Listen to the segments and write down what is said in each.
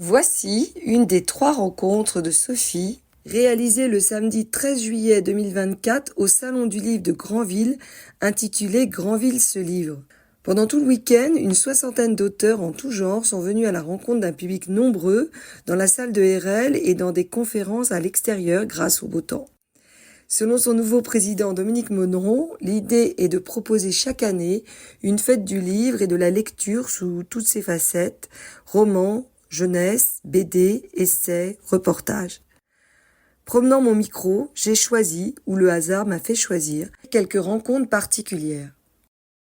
Voici une des 3 rencontres de Sophie, réalisées le samedi 13 juillet 2024 au Salon du Livre de Granville, intitulé Granville se livre. Pendant tout le week-end, une 60aine d'auteurs en tout genre sont venus à la rencontre d'un public nombreux dans la salle de RL et dans des conférences à l'extérieur grâce au beau temps. Selon son nouveau président Dominique Monneron, l'idée est de proposer chaque année une fête du livre et de la lecture sous toutes ses facettes, romans, jeunesse, BD, essais, reportages. Promenant mon micro, j'ai choisi, ou le hasard m'a fait choisir, quelques rencontres particulières.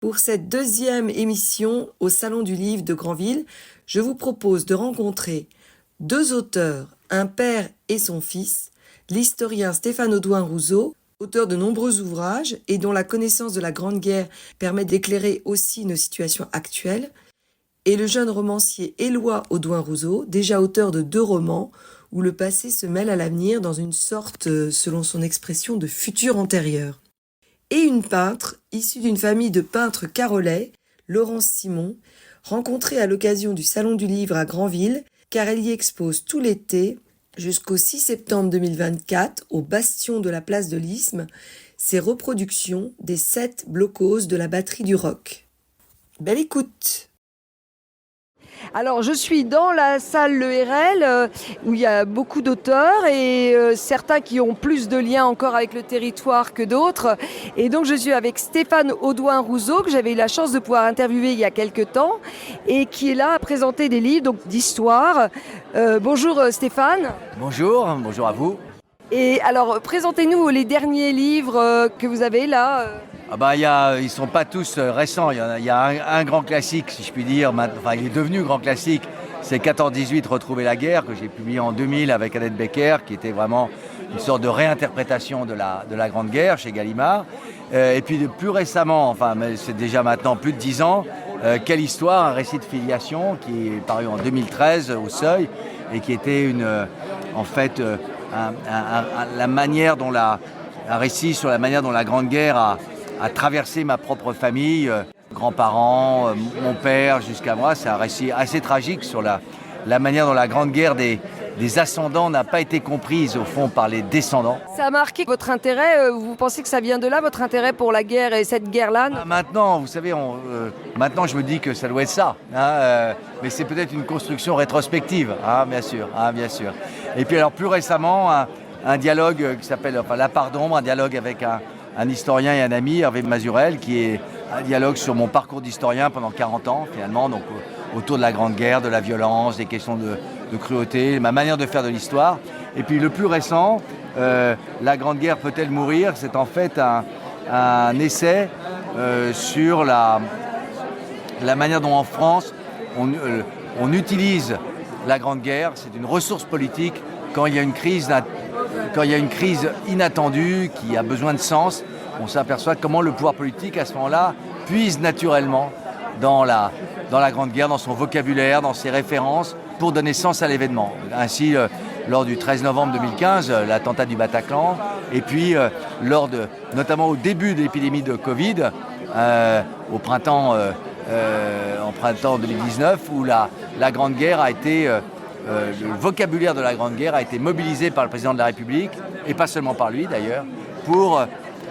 Pour cette 2e émission au Salon du Livre de Granville, je vous propose de rencontrer 2 auteurs, un père et son fils, l'historien Stéphane Audouin-Rousseau, auteur de nombreux ouvrages et dont la connaissance de la Grande Guerre permet d'éclairer aussi nos situations actuelles, et le jeune romancier Éloi Audouin-Rousseau, déjà auteur de 2 romans, où le passé se mêle à l'avenir dans une sorte, selon son expression, de futur antérieur. Et une peintre, issue d'une famille de peintres carolais, Laurence Simon, rencontrée à l'occasion du Salon du Livre à Granville, car elle y expose tout l'été, jusqu'au 6 septembre 2024, au bastion de la place de l'Isthme, ses reproductions des 7 blocos de la batterie du rock. Belle écoute! Alors, je suis dans la salle Le RL où il y a beaucoup d'auteurs et certains qui ont plus de liens encore avec le territoire que d'autres. Et donc, je suis avec Stéphane Audouin-Rousseau, que j'avais eu la chance de pouvoir interviewer il y a quelques temps et qui est là à présenter des livres d'histoire. Bonjour Stéphane. Bonjour à vous. Et alors, présentez-nous les derniers livres que vous avez là. Ils ne sont pas tous récents. Il y a un grand classique, si je puis dire. Il est devenu grand classique. C'est 14-18, Retrouver la guerre, que j'ai publié en 2000 avec Annette Becker, qui était vraiment une sorte de réinterprétation de la Grande Guerre chez Gallimard. Et puis plus récemment, mais c'est déjà maintenant plus de 10 ans, Quelle histoire, un récit de filiation qui est paru en 2013 au Seuil et qui était un récit sur la manière dont la Grande Guerre a traversé ma propre famille, grands-parents, mon père jusqu'à moi. C'est un récit assez tragique sur la manière dont la Grande Guerre des ascendants n'a pas été comprise au fond par les descendants. Ça a marqué votre intérêt, vous pensez que ça vient de là, votre intérêt pour la guerre et cette guerre-là? Maintenant, vous savez, maintenant je me dis que ça doit être ça, mais c'est peut-être une construction rétrospective, bien sûr. Et puis alors plus récemment, un dialogue qui s'appelle La part d'ombre, un dialogue avec un historien et un ami, Hervé Mazurel, qui est un dialogue sur mon parcours d'historien pendant 40 ans finalement, donc autour de la Grande Guerre, de la violence, des questions de cruauté, ma manière de faire de l'histoire. Et puis le plus récent, La Grande Guerre peut-elle mourir? C'est en fait un essai sur la manière dont en France on utilise la Grande Guerre. C'est une ressource politique quand il y a une crise inattendue qui a besoin de sens. On s'aperçoit comment le pouvoir politique à ce moment-là puise naturellement dans la Grande Guerre, dans son vocabulaire, dans ses références, pour donner sens à l'événement. Ainsi, lors du 13 novembre 2015, l'attentat du Bataclan, et puis notamment au début de l'épidémie de Covid, en printemps 2019, où la Grande Guerre a été... le vocabulaire de la Grande Guerre a été mobilisé par le président de la République, et pas seulement par lui d'ailleurs, pour,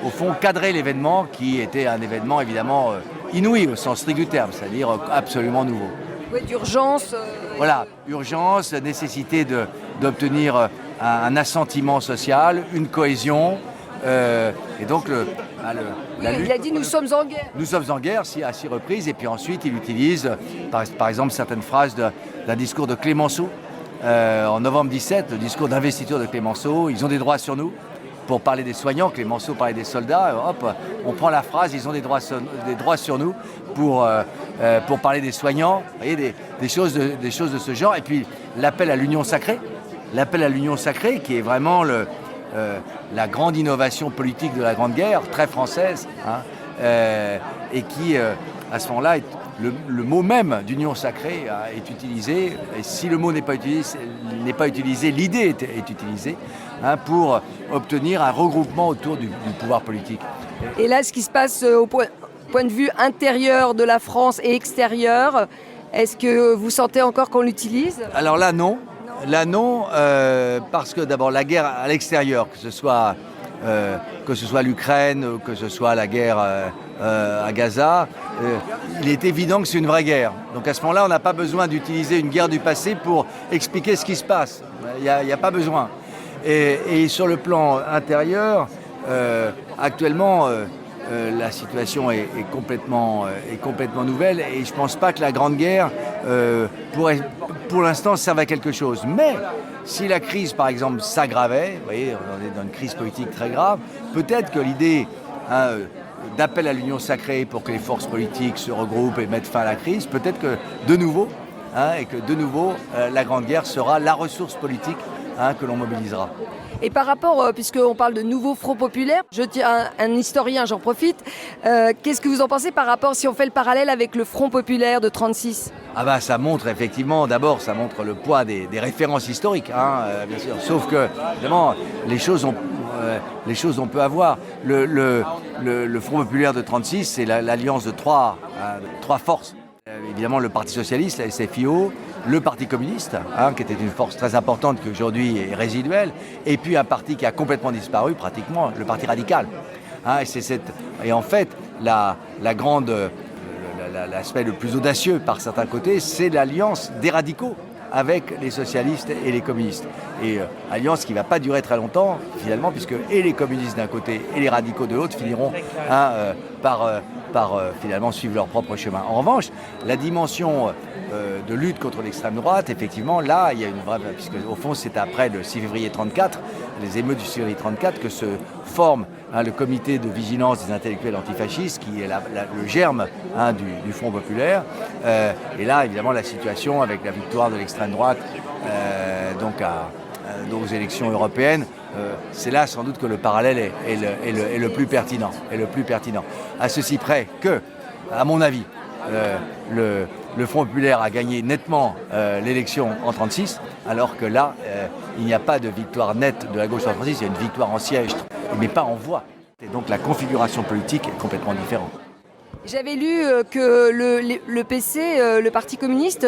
au fond, cadrer l'événement qui était un événement évidemment inouï au sens strict du terme, c'est-à-dire absolument nouveau. Oui, d'urgence. Voilà, urgence, nécessité d'obtenir un assentiment social, une cohésion, et donc il a dit nous sommes en guerre. Nous sommes en guerre à 6 reprises, et puis ensuite il utilise par exemple certaines phrases d'un discours de Clémenceau en novembre 17, le discours d'investiture de Clémenceau. Ils ont des droits sur nous. Pour parler des soignants, Clémenceau parlait des soldats, on prend la phrase, ils ont des droits sur nous pour parler des soignants. Vous voyez, des choses de ce genre. Et puis l'appel à l'union sacrée, qui est vraiment la grande innovation politique de la Grande Guerre, très française, et qui, à ce moment-là, le mot même d'union sacrée est utilisé. Et si le mot n'est pas utilisé, l'idée est utilisée pour obtenir un regroupement autour du pouvoir politique. Et là, ce qui se passe au point de vue intérieur de la France et extérieur, Est-ce que vous sentez encore qu'on l'utilise? Alors là, non. Là, non, parce que d'abord, la guerre à l'extérieur, que ce soit l'Ukraine, que ce soit la guerre à Gaza, il est évident que c'est une vraie guerre. Donc à ce moment-là, on n'a pas besoin d'utiliser une guerre du passé pour expliquer ce qui se passe. Il n'y a pas besoin. Et sur le plan intérieur, actuellement, la situation est complètement nouvelle et je ne pense pas que la Grande Guerre pourrait, pour l'instant, serve à quelque chose. Mais si la crise, par exemple, s'aggravait, vous voyez, on est dans une crise politique très grave, peut-être que l'idée d'appel à l'union sacrée pour que les forces politiques se regroupent et mettent fin à la crise, peut-être que de nouveau, la Grande Guerre sera la ressource politique que l'on mobilisera. Et par rapport, puisqu'on parle de nouveau Front populaire, je tiens un historien, j'en profite, qu'est-ce que vous en pensez par rapport, si on fait le parallèle avec le Front populaire de 1936 ? Ah bah ça montre effectivement, d'abord ça montre le poids des références historiques, bien sûr. Sauf que, évidemment, les choses on peut avoir. Le Front populaire de 1936, c'est l'alliance de trois forces. Évidemment le Parti socialiste, la SFIO, le Parti communiste, qui était une force très importante qui aujourd'hui est résiduelle, et puis un parti qui a complètement disparu pratiquement, le Parti radical. Et en fait, l'aspect le plus audacieux par certains côtés, c'est l'alliance des radicaux avec les socialistes et les communistes. Et alliance qui ne va pas durer très longtemps, finalement, puisque et les communistes d'un côté et les radicaux de l'autre finiront par finalement suivre leur propre chemin. En revanche, la dimension de lutte contre l'extrême droite, effectivement, là, il y a une vraie... Puisque au fond, c'est après le 6 février 1934, les émeutes du 6 février 1934, que se forme le comité de vigilance des intellectuels antifascistes, qui est le germe du Front populaire. Et là, évidemment, la situation avec la victoire de l'extrême droite aux élections européennes, c'est là sans doute que le parallèle est le plus pertinent. À ceci près que, à mon avis, le Front populaire a gagné nettement l'élection en 1936, alors que là, il n'y a pas de victoire nette de la gauche en 1936, il y a une victoire en siège, mais pas en voix. Et donc la configuration politique est complètement différente. J'avais lu que le PC, le Parti communiste,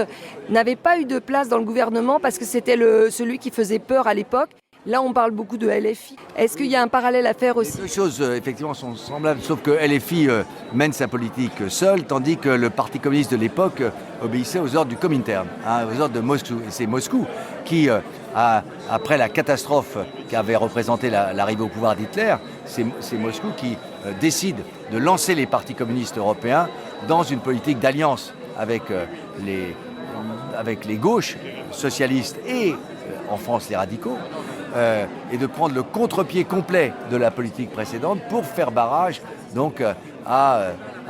n'avait pas eu de place dans le gouvernement parce que c'était celui qui faisait peur à l'époque. Là, on parle beaucoup de LFI. Est-ce qu'il y a un parallèle à faire aussi ? Les deux choses, effectivement, sont semblables, sauf que LFI mène sa politique seule, tandis que le Parti communiste de l'époque obéissait aux ordres du Comintern, aux ordres de Moscou. Et c'est Moscou qui, après la catastrophe qu'avait représentée l'arrivée au pouvoir d'Hitler, c'est Moscou qui décide de lancer les partis communistes européens dans une politique d'alliance avec les gauches socialistes et, en France, les radicaux. Et de prendre le contre-pied complet de la politique précédente pour faire barrage donc, à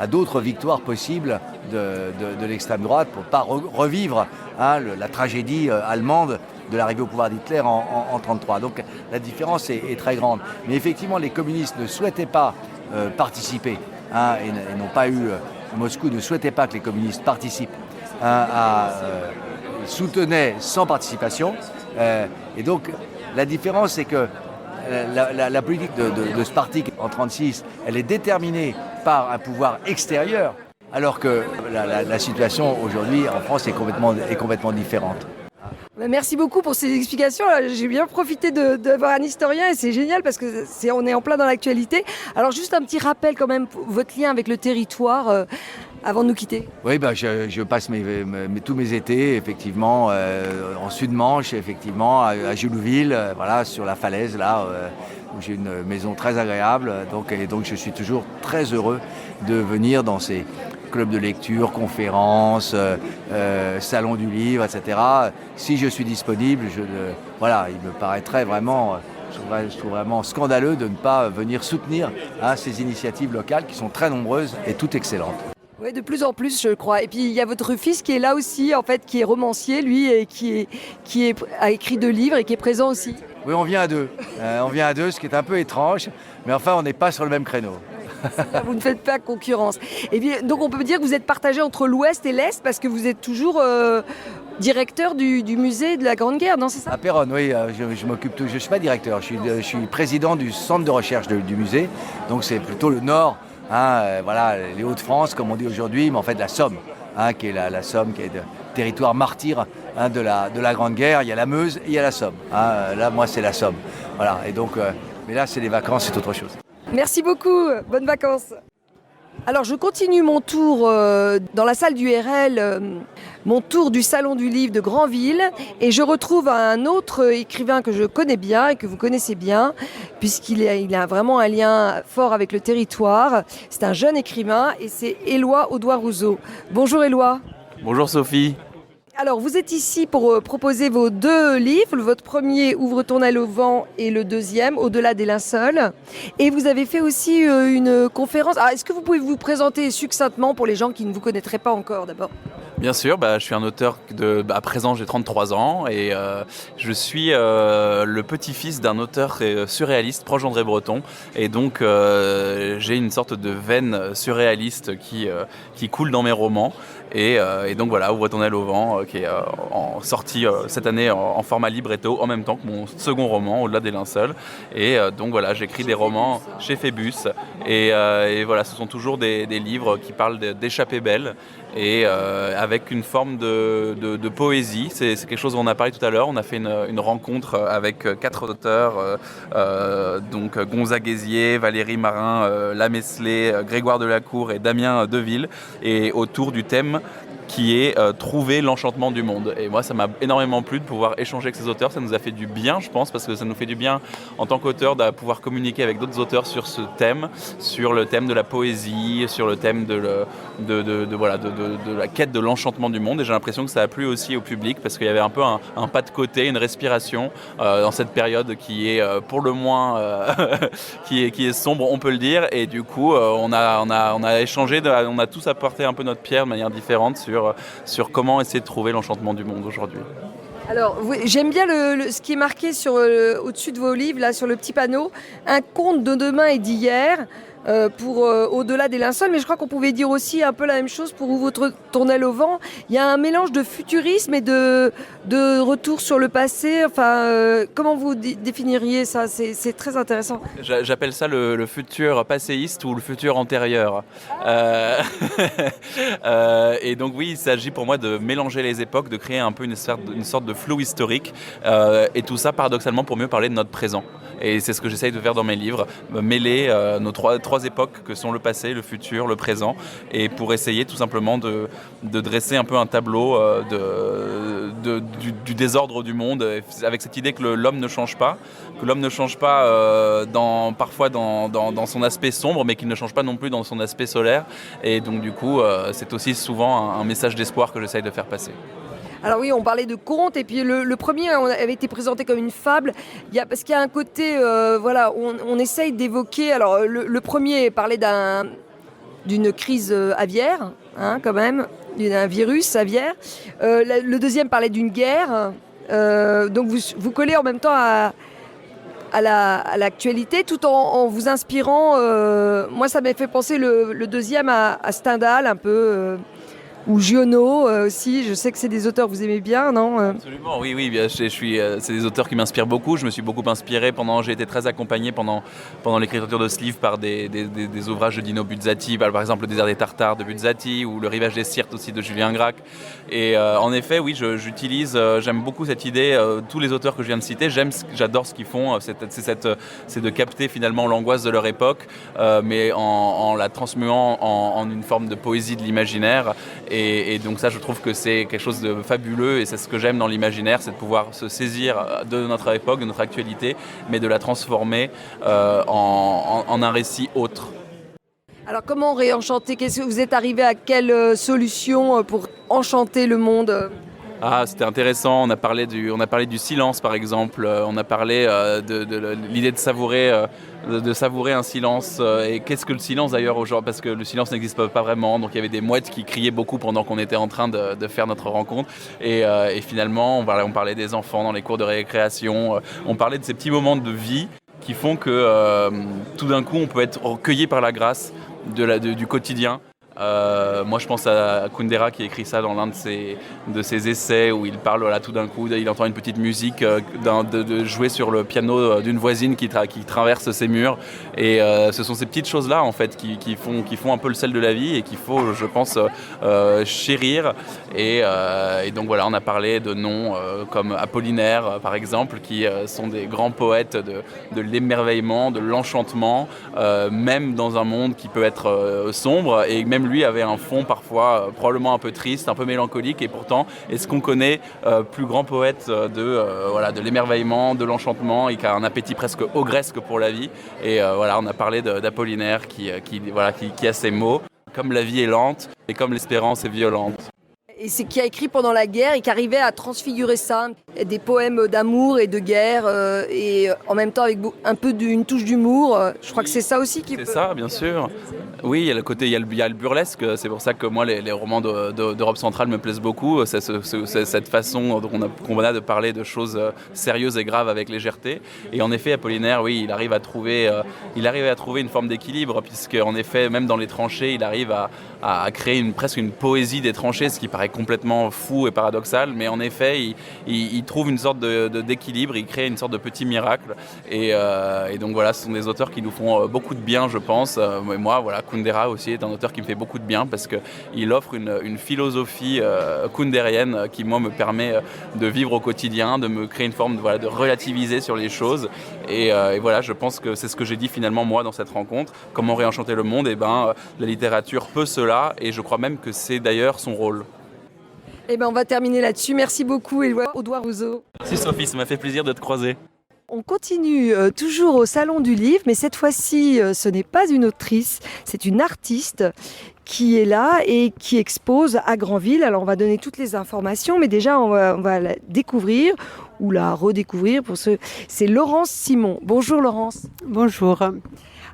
d'autres victoires possibles de l'extrême droite, pour ne pas revivre la tragédie allemande de l'arrivée au pouvoir d'Hitler en 1933. Donc la différence est très grande. Mais effectivement, les communistes ne souhaitaient pas participer, et n'ont pas eu... Moscou ne souhaitait pas que les communistes participent, soutenaient sans participation. Et donc, la différence, c'est que la politique de ce parti en 1936, elle est déterminée par un pouvoir extérieur, alors que la situation aujourd'hui en France est complètement différente. Merci beaucoup pour ces explications. J'ai bien profité d'avoir un historien et c'est génial parce que on est en plein dans l'actualité. Alors juste un petit rappel quand même, votre lien avec le territoire avant de nous quitter. Oui, je passe tous mes étés effectivement en Sud-Manche, effectivement à Julouville, sur la falaise là où j'ai une maison très agréable. Donc je suis toujours très heureux de venir dans ces clubs de lecture, conférences, salons du livre, etc. Si je suis disponible, il me paraîtrait vraiment, je trouve vraiment scandaleux de ne pas venir soutenir ces initiatives locales qui sont très nombreuses et toutes excellentes. Oui, de plus en plus, je crois. Et puis, il y a votre fils qui est là aussi, en fait, qui est romancier, lui, et qui a écrit 2 livres et qui est présent aussi. Oui, on vient à deux. Ce qui est un peu étrange, mais enfin, on n'est pas sur le même créneau. Vous ne faites pas concurrence. Et bien, donc on peut dire que vous êtes partagé entre l'Ouest et l'Est parce que vous êtes toujours directeur du musée de la Grande Guerre, non, c'est ça ? À Péronne, oui. Je ne suis pas directeur, je suis président du centre de recherche du musée. Donc c'est plutôt le Nord, les Hauts-de-France, comme on dit aujourd'hui, mais en fait la Somme. qui est la Somme, qui est le territoire martyr de la Grande Guerre. Il y a la Meuse et il y a la Somme. Là, moi, c'est la Somme. Voilà. Et donc, mais là, c'est les vacances, c'est autre chose. Merci beaucoup, bonnes vacances. Alors je continue mon tour dans la salle du RL, mon tour du Salon du Livre de Granville, et je retrouve un autre écrivain que je connais bien et que vous connaissez bien, puisqu'il a vraiment un lien fort avec le territoire. C'est un jeune écrivain et c'est Éloi Audoin-Rousseau. Bonjour Éloi. Bonjour Sophie. Alors, vous êtes ici pour proposer vos 2 livres. Votre premier, Ouvre ton aile au vent, et le deuxième, Au-delà des linceuls. Et vous avez fait aussi une conférence. Est-ce que vous pouvez vous présenter succinctement pour les gens qui ne vous connaîtraient pas encore d'abord ? Bien sûr, je suis un auteur à présent j'ai 33 ans et je suis le petit-fils d'un auteur surréaliste proche d'André Breton, et donc j'ai une sorte de veine surréaliste qui coule dans mes romans, et donc voilà, Ouvre ton aile au vent qui est sorti cette année en format libretto en même temps que mon second roman Au-delà des linceuls, et donc voilà, j'écris des romans chez Phébus, et voilà, ce sont toujours des livres qui parlent d'échappées belles, et avec une forme de poésie. C'est quelque chose dont on a parlé tout à l'heure. On a fait une rencontre avec 4 auteurs, donc Gonzague Guézier, Valérie Marin, Lamesselet, Grégoire Delacour et Damien Deville, et autour du thème qui est trouver l'enchantement du monde. Et moi, ça m'a énormément plu de pouvoir échanger avec ces auteurs. Ça nous a fait du bien, je pense, parce que ça nous fait du bien en tant qu'auteur de pouvoir communiquer avec d'autres auteurs sur ce thème, sur le thème de la poésie, sur le thème de la quête de l'enchantement du monde. Et j'ai l'impression que ça a plu aussi au public, parce qu'il y avait un peu un pas de côté, une respiration dans cette période qui est pour le moins qui est sombre, on peut le dire. Et du coup, on a échangé, on a tous apporté un peu notre pierre de manière différente sur comment essayer de trouver l'enchantement du monde aujourd'hui. Alors, j'aime bien ce qui est marqué au-dessus de vos livres, là, sur le petit panneau, un conte de demain et d'hier, pour Au-delà des linceuls, mais je crois qu'on pouvait dire aussi un peu la même chose pour Ouvre ton aile au vent. Il y a un mélange de futurisme et de retour sur le passé. Enfin, comment vous définiriez ça ? C'est très intéressant. J'appelle ça le futur passéiste ou le futur antérieur. Et donc oui, il s'agit pour moi de mélanger les époques, de créer un peu une sorte de flou historique, et tout ça paradoxalement pour mieux parler de notre présent. Et c'est ce que j'essaye de faire dans mes livres, mêler nos trois époques que sont le passé, le futur, le présent, et pour essayer tout simplement de dresser un peu un tableau du désordre du monde, avec cette idée que l'homme ne change pas, parfois dans son aspect sombre, mais qu'il ne change pas non plus dans son aspect solaire. Et donc du coup, c'est aussi souvent un message d'espoir que j'essaye de faire passer. Alors oui, on parlait de contes, et puis le premier avait été présenté comme une fable, parce qu'il y a un côté, on essaye d'évoquer, alors le premier parlait d'une crise aviaire, quand même, d'un virus aviaire, le deuxième parlait d'une guerre, donc vous collez en même temps à l'actualité, tout en vous inspirant, moi ça m'a fait penser le deuxième à Stendhal un peu, ou Giono aussi, je sais que c'est des auteurs que vous aimez bien, non ? Absolument, oui, c'est des auteurs qui m'inspirent beaucoup. Je me suis beaucoup inspiré j'ai été très accompagné pendant l'écriture de ce livre par des ouvrages de Dino Buzzati, par exemple Le désert des Tartares de Buzzati, ou Le rivage des Syrtes aussi de Julien Gracq. Et en effet, oui, j'aime beaucoup cette idée, tous les auteurs que je viens de citer, j'adore ce qu'ils font, c'est de capter finalement l'angoisse de leur époque, mais en la transmuant en une forme de poésie de l'imaginaire. Et donc ça, je trouve que c'est quelque chose de fabuleux, et c'est ce que j'aime dans l'imaginaire, c'est de pouvoir se saisir de notre époque, de notre actualité, mais de la transformer en un récit autre. Alors comment réenchanter ? Qu'est-ce que vous êtes arrivé à quelle solution pour enchanter le monde ? C'était intéressant. On a parlé du silence, par exemple. On a parlé de l'idée de savourer un silence. Et qu'est-ce que le silence d'ailleurs aujourd'hui ? Parce que le silence n'existe pas vraiment. Donc il y avait des mouettes qui criaient beaucoup pendant qu'on était en train de faire notre rencontre. Et finalement, on parlait des enfants dans les cours de récréation. On parlait de ces petits moments de vie qui font que tout d'un coup, on peut être cueilli par la grâce du quotidien. Moi, je pense à Kundera qui écrit ça dans l'un de ses essais où il parle, voilà, tout d'un coup, il entend une petite musique de jouer sur le piano d'une voisine qui traverse ses murs. Et ce sont ces petites choses-là, en fait, qui font un peu le sel de la vie et qu'il faut, je pense, chérir. Et donc voilà, on a parlé de noms comme Apollinaire, par exemple, qui sont des grands poètes de l'émerveillement, de l'enchantement, même dans un monde qui peut être sombre. Et même lui avait un fond parfois probablement un peu triste, un peu mélancolique. Et pourtant, est-ce qu'on connaît plus grand poète de l'émerveillement, de l'enchantement, et qui a un appétit presque ogresque pour la vie. Et voilà, on a parlé d'Apollinaire qui a ces mots. Comme la vie est lente et comme l'espérance est violente. Et c'est qui a écrit pendant la guerre et qui arrivait à transfigurer ça, des poèmes d'amour et de guerre, et en même temps avec un peu une touche d'humour. Je crois que c'est ça aussi qui peut... C'est ça, bien sûr. Oui, il y a le burlesque. C'est pour ça que moi, les romans d'Europe centrale me plaisent beaucoup. C'est cette façon qu'on a de parler de choses sérieuses et graves avec légèreté. Et en effet, Apollinaire, oui, il arrive à trouver une forme d'équilibre, puisque en effet, même dans les tranchées, il arrive à créer presque une poésie des tranchées, ce qui paraît complètement fou et paradoxal. Mais en effet, il trouve une sorte d'équilibre, il crée une sorte de petit miracle. Et donc voilà, ce sont des auteurs qui nous font beaucoup de bien, je pense. Et moi, voilà, Kundera aussi est un auteur qui me fait beaucoup de bien parce qu'il offre une philosophie kundérienne qui, moi, me permet de vivre au quotidien, de me créer une forme de relativiser sur les choses. Et voilà, je pense que c'est ce que j'ai dit finalement, moi, dans cette rencontre. Comment réenchanter le monde ? La littérature peut cela, et je crois même que c'est d'ailleurs son rôle. On va terminer là-dessus. Merci beaucoup, Éloi Audouin-Rousseau. Merci Sophie, ça m'a fait plaisir de te croiser. On continue toujours au Salon du Livre, mais cette fois-ci, ce n'est pas une autrice, c'est une artiste qui est là et qui expose à Granville. Alors, on va donner toutes les informations, mais déjà, on va la découvrir ou la redécouvrir. C'est Laurence Simon. Bonjour Laurence. Bonjour.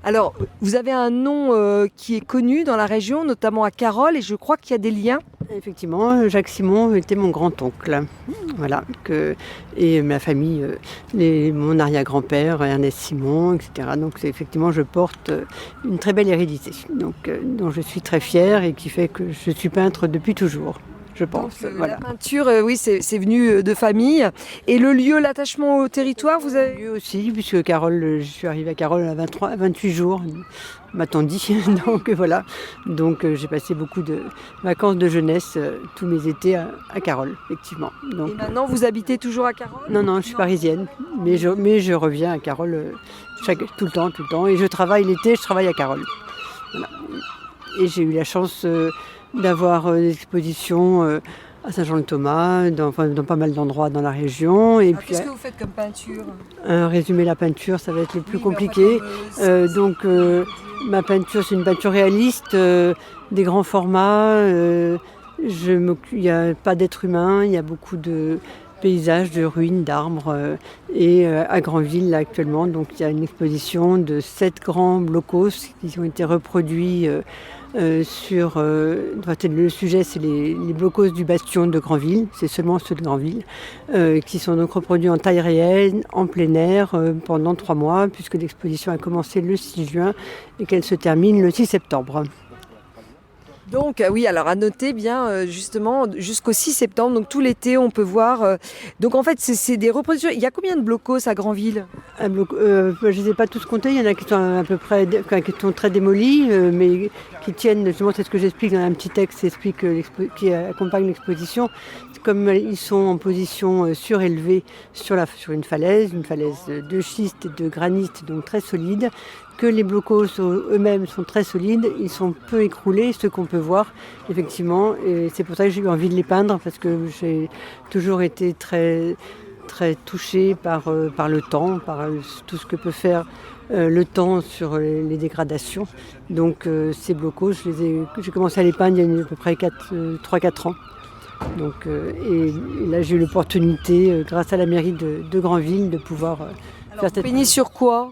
Alors, vous avez un nom qui est connu dans la région, notamment à Carole, et je crois qu'il y a des liens. Effectivement, Jacques Simon était mon grand-oncle. Voilà, et ma famille, mon arrière-grand-père, Ernest Simon, etc. Donc, effectivement, je porte une très belle hérédité, dont je suis très fière et qui fait que je suis peintre depuis toujours. Je pense. Donc, voilà. La peinture, oui, c'est venu de famille. Et le lieu, l'attachement au territoire, vous avez... Le lieu aussi, puisque Carole, je suis arrivée à Carole à 28 jours, m'a-t-on dit. Donc voilà. Donc j'ai passé beaucoup de vacances de jeunesse, tous mes étés à Carole, effectivement. Donc, et maintenant, vous habitez toujours à Carole ? Non, je suis parisienne, mais je reviens à Carole tout le temps. Et je travaille l'été, je travaille à Carole. Voilà. Et j'ai eu la chance... d'avoir des expositions à Saint-Jean-le-Thomas, dans pas mal d'endroits dans la région. Et puis, qu'est-ce que vous faites comme peinture ? Résumer la peinture, ça va être le plus compliqué. Ma peinture, c'est une peinture réaliste, des grands formats. Il n'y a pas d'être humain, il y a beaucoup de paysages, de ruines, d'arbres. Et à Granville, là, actuellement, donc, il y a une exposition de 7 grands blocos qui ont été reproduits le sujet, c'est les blocos du bastion de Granville, c'est seulement ceux de Granville, qui sont donc reproduits en taille réelle, en plein air, pendant 3 mois, puisque l'exposition a commencé le 6 juin et qu'elle se termine le 6 septembre. Donc oui, alors à noter bien justement jusqu'au 6 septembre, donc tout l'été on peut voir. Donc en fait c'est des reproductions. Il y a combien de blocos à Granville ? Je ne les ai pas tous comptés, il y en a qui sont à peu près qui sont très démolis, mais qui tiennent, justement c'est ce que j'explique dans un petit texte qui accompagne l'exposition. Comme ils sont en position surélevée sur une falaise de schiste et de granit, donc très solide, que les blocos eux-mêmes sont très solides, ils sont peu écroulés, ce qu'on peut voir effectivement, et c'est pour ça que j'ai eu envie de les peindre, parce que j'ai toujours été très, très touchée par le temps, par tout ce que peut faire le temps sur les dégradations. Donc ces blocos, j'ai commencé à les peindre il y a à peu près 3-4 ans. Donc, et là j'ai eu l'opportunité, grâce à la mairie de Granville, de pouvoir faire cette... Vous peignez sur quoi ?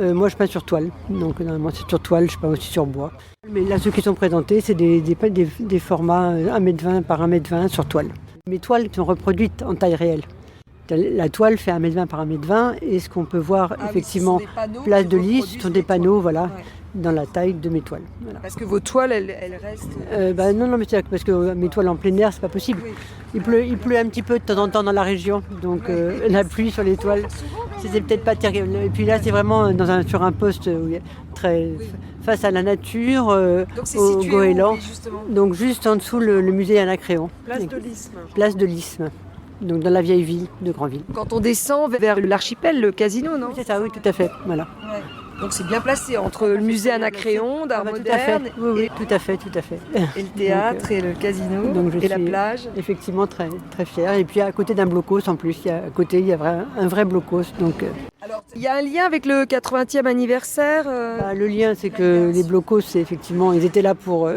Moi je peins sur toile, donc normalement c'est sur toile, je peins aussi sur bois. Mais là ceux qui sont présentés, c'est des formats 1m20 par 1m20 sur toile. Mes toiles sont reproduites en taille réelle. La toile fait 1m20 par 1m20 et ce qu'on peut voir effectivement, Place de Lys, ce sont des panneaux, voilà. Ouais. dans la taille de mes toiles. Voilà. Parce que vos toiles, elles restent... Non, mais c'est parce que mes toiles en plein air, c'est pas possible. Oui. Il pleut un petit peu de temps en temps dans la région, donc la pluie sur les toiles, c'était peut-être pas terrible. Et puis là, c'est vraiment sur un poste très face à la nature, Donc c'est au situé goéland. où, justement? Donc juste en dessous le musée Anacréon. Place de l'Isthme. Place de l'Isthme, donc dans la vieille ville de Granville. Quand on descend vers l'archipel, le casino, non? C'est ça, oui, tout à fait. Voilà. Ouais. Donc c'est bien placé entre le musée Anacréon, d'art Tout à fait. moderne, Oui, tout à fait. et le théâtre, et le casino, donc je et la suis plage. Effectivement, très, très fière. Et puis à côté d'un blocos en plus, à côté il y a un vrai blocos. Donc Alors, il y a un lien avec le 80e anniversaire le lien, c'est que les blocos, c'est effectivement, ils étaient là pour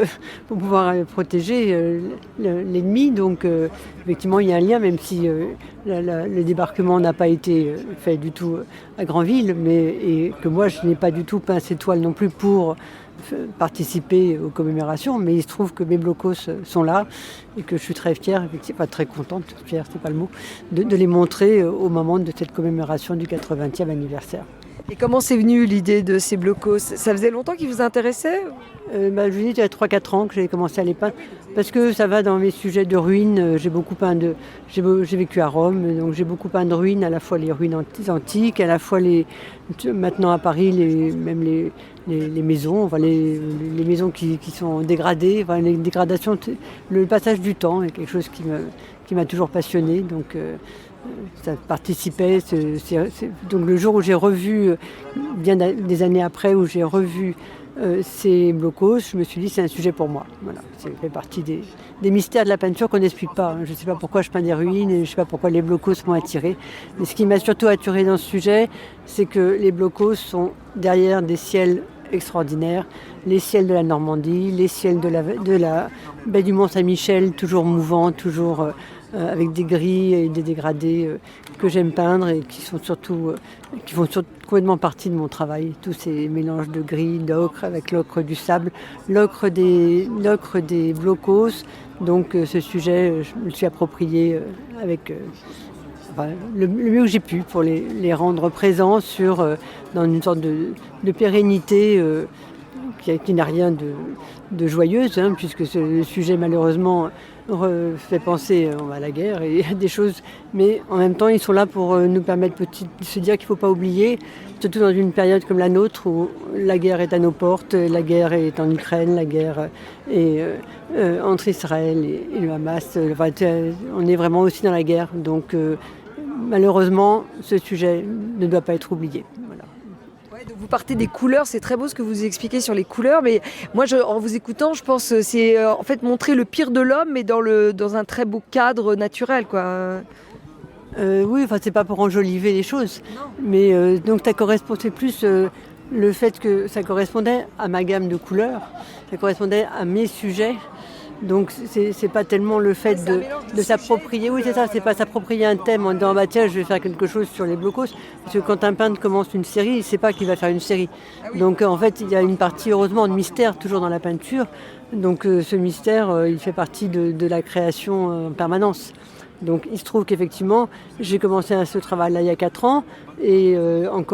pouvoir protéger l'ennemi. Donc effectivement, il y a un lien, même si le débarquement n'a pas été fait du tout à Granville, et que moi, je n'ai pas du tout peint ces toiles non plus pour participer aux commémorations, mais il se trouve que mes blocos sont là et que je suis très fière, pas très contente, fière c'est pas le mot, de les montrer au moment de cette commémoration du 80e anniversaire. Et comment c'est venu l'idée de ces blocos? Ça faisait longtemps qu'ils vous intéressaient? Je vous dis, il y a 3-4 ans que j'ai commencé à les peindre, parce que ça va dans mes sujets de ruines. J'ai beaucoup peint j'ai vécu à Rome, donc j'ai beaucoup peint de ruines, à la fois les ruines antiques, à la fois maintenant à Paris, même les maisons, enfin les maisons qui sont dégradées, enfin les dégradations, le passage du temps est quelque chose qui m'a toujours passionnée. Donc ça participait. Donc le jour où j'ai revu, bien des années après, où j'ai revu ces blocos, je me suis dit c'est un sujet pour moi. Voilà, ça fait partie des mystères de la peinture qu'on n'explique pas. Je ne sais pas pourquoi je peins des ruines et je ne sais pas pourquoi les blocos m'ont attiré. Mais ce qui m'a surtout attiré dans ce sujet, c'est que les blocos sont derrière des ciels extraordinaires, les ciels de la Normandie, les ciels de la baie du Mont-Saint-Michel, toujours mouvants, toujours avec des gris et des dégradés que j'aime peindre et qui font surtout complètement partie de mon travail. Tous ces mélanges de gris, d'ocre avec l'ocre du sable, l'ocre des blocos. Donc ce sujet, je me le suis approprié avec le mieux que j'ai pu pour les rendre présents dans une sorte de pérennité qui n'a rien de joyeuse, puisque le sujet malheureusement fait penser à la guerre et à des choses, mais en même temps ils sont là pour nous permettre de se dire qu'il ne faut pas oublier, surtout dans une période comme la nôtre où la guerre est à nos portes, la guerre est en Ukraine, la guerre est entre Israël et le Hamas, on est vraiment aussi dans la guerre, donc malheureusement ce sujet ne doit pas être oublié. Voilà. Donc vous partez des couleurs, c'est très beau ce que vous expliquez sur les couleurs, mais moi en vous écoutant, je pense que c'est en fait montrer le pire de l'homme, mais dans un très beau cadre naturel, quoi. Oui, c'est pas pour enjoliver les choses, mais donc ça correspondait plus le fait que ça correspondait à ma gamme de couleurs, ça correspondait à mes sujets. Donc c'est pas tellement le fait de s'approprier, oui c'est ça, c'est pas s'approprier un thème en disant tiens je vais faire quelque chose sur les blocos, parce que quand un peintre commence une série, il sait pas qu'il va faire une série. Donc en fait il y a une partie heureusement de mystère toujours dans la peinture, donc ce mystère il fait partie de la création en permanence. Donc il se trouve qu'effectivement j'ai commencé ce travail-là il y a 4 ans et en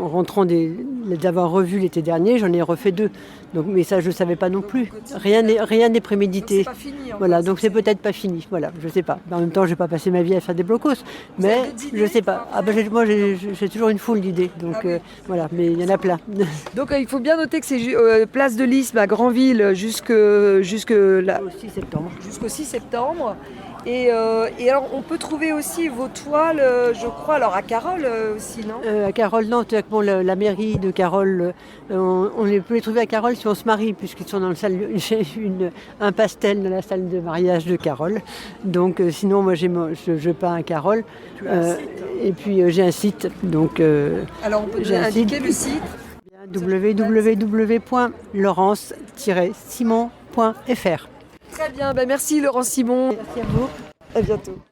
rentrant d'avoir revu l'été dernier, j'en ai refait 2. Donc, mais ça je ne savais pas non plus. Rien n'est prémédité. Donc, c'est pas fini, voilà, donc c'est peut-être pas fini. Voilà, je sais pas. En même temps, je vais pas passer ma vie à faire des blocos, mais je sais pas. Moi j'ai toujours une foule d'idées. Donc voilà, mais il y en a plein. Donc il faut bien noter que c'est place de l'Isthme à Granville jusqu'au 6 septembre. Jusqu'au 6 septembre. Et alors, on peut trouver aussi vos toiles, je crois, alors à Carole aussi, non? À Carole, non. La mairie de Carole, on peut les trouver à Carole si on se marie, puisqu'ils sont dans un pastel dans la salle de mariage de Carole. Donc, sinon, moi, je peins à Carole. Et puis, j'ai un site. Donc, alors, on peut indiquer le site www.laurence-simon.fr. Très bien, merci Laurence Simon. Merci à vous. À bientôt.